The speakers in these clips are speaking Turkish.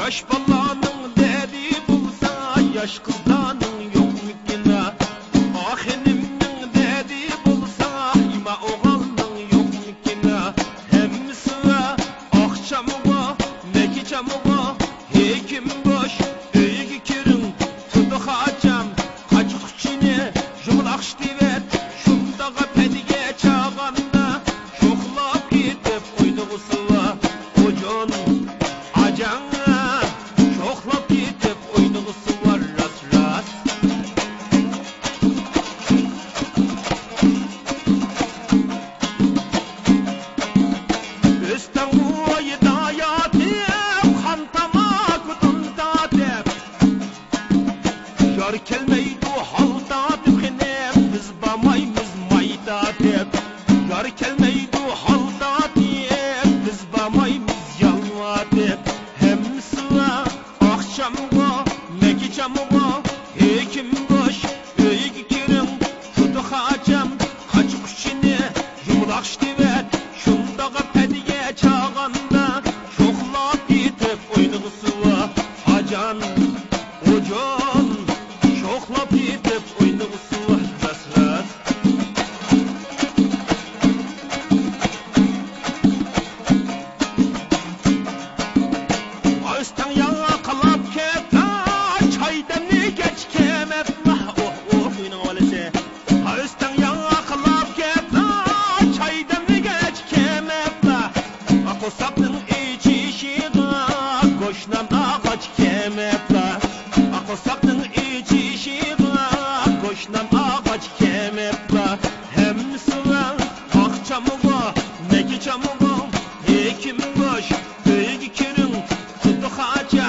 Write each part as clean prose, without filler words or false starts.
Yaş balanın dedi bulsa yaş kızdanın yok mükina. Ahenimnin dedi bulsa ima oğalının yok mükina. Hemmisi akşamıma mekicamıma hekim boş öyüge kirin tudu hacam hacı kuchine jumlaqş divet şundağa pedige çağanna şoklap gidip oynuğusu var ocan acana şoklap gidip oynuğusu var ras ras. Üstten uayı daya dep hantama kudunda dep yar kelmeydu halda dep biz bamaymiz mayda dep yar kelmeydu halda dep biz bamaymiz yalva dep hemmisi akşamga mekicamga hekim boş öyüge kirin tudu hacam hacı kuchine yumlaqş divet şundağa pediye çağanda şoklap gidip oynuğusu var hacan ocan şoklap gidip oynuğusu var ras ras. Ağustan yağa kalap kepta çaydanı geç kemepla oh oh oynuğu öylese. Ağustan yağa kalap kepta çaydanı geç kemepla akosapnın içişiga koşnan ağaç kemepla akosapnın içişiga koşnan ağaç kemepla hemmisi akşamıga mekicamıga hekim boş öyüge kirin tudu haca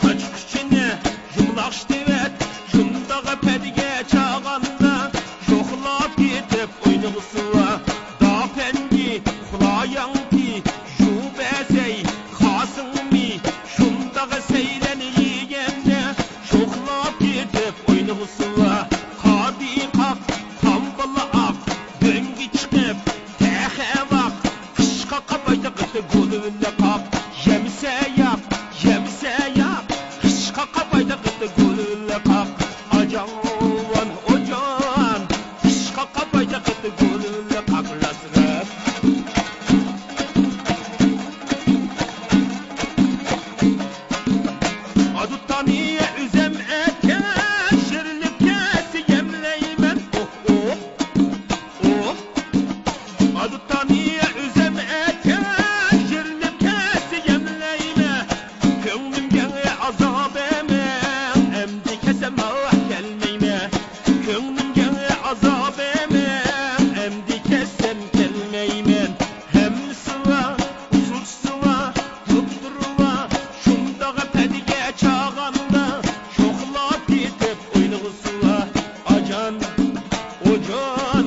hacı kuchine jumlaqş divet şundağa pediye çağanda şoklap gidip oynuğusu var da pendi kulayanki jubesey hasınmi şundağa seyleniyende şoklap gidip oynuğusu var hadi kap tambala ak döngi çıkıp tehe bak kışka kabayda kıtı gülülle kap yemse yap kışka kabayda kıtı gülülle kap acan ocan kışka kabayda kıtı gülülle kap ras ras. Adutaniye üzem eke şirinlik kesi yemleymen oh oh oh. Adutaniye üzem eke şirinlik kesi yemleyme könlümge azab emen emdi kesem ah gelmeyme könlümge azab emen emdi kesem gelmeymen hemmisi suçsu tutturuva şundağa pediye çağanda şoklap gidip oynuğusu var acan ocan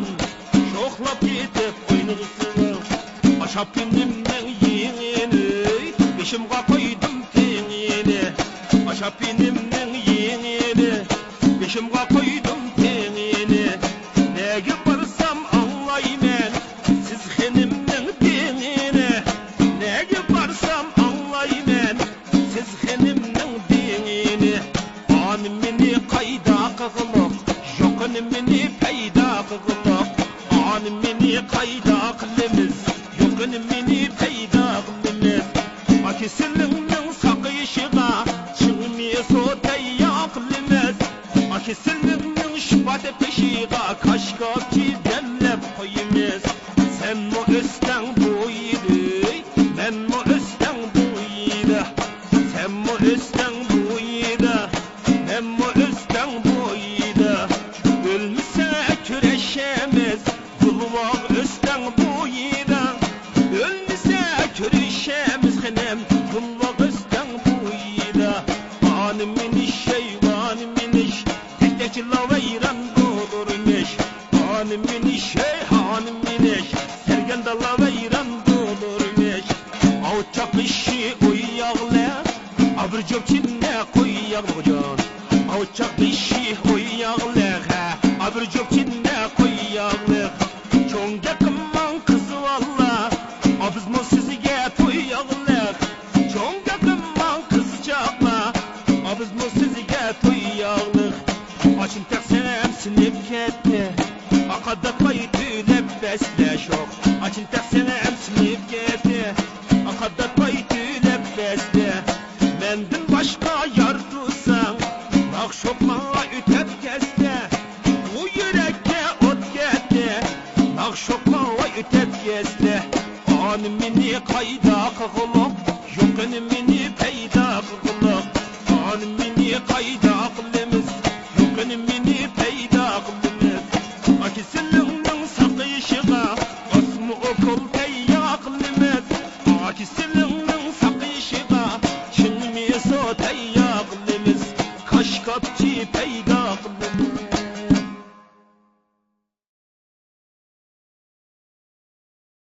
şoklap gidip oynuğusu var. Aşap binimden yiğini beşimga koydum tengini aşap binimden yiğini beşimga koydum tengini nege barsam anlaymen siz henimden dengini nege barsam anlaymen siz henimden dengini anımini kayda kıgılık yokunumini peyda kıgılık anımini kayda kılımız yokunumini peyda kılımız akisilimin sakıyışıga çıngmi sotaya kılımız akisilimin şıpate peşiga kaşkapçı demlep koyumuz sen mu üstten buydu ben mu üstten buydu sen mu üstten buydu ben mu üstten buydu ölmüse küreşemiz bulvak üstten buydu ölmüse küreşemiz henem bulvak üstten buydu anıminiş eyvanıminiş tek tek lavayran dolurmuş anıminiş hanıminiş sergen lavayran dolurmuş avçak işi uyuyağla abırcık çinne koyuyağla avçak işi uyuyağla abırcık çinne koyuyağla çoğun yakınman kızı valla abız mı sizge toyuyağla çoğun yakınman kızı çağla Abizmi sizga to'yyoqliq Açın taksem sinip ketdi Aqadatmay tülep besleş yok Açın taksem sinip ketdi Aqadatmay tülep besle Mendin başka yar tutsan Nakşokma ütep kesdi Bu yürekte ot ketdi Nakşokma ütep kesdi Anımini kayda kıgılıp Yokunumini peyda kıgılıp Anımini kayda kılımız Yokunumini peyda kılımız Akisilinin sakıyışıga Asmı okul peyda kılımız Akisilinin sakıyışıga Çinmi so peyda kılımız Kaşkapçı peyda kılımız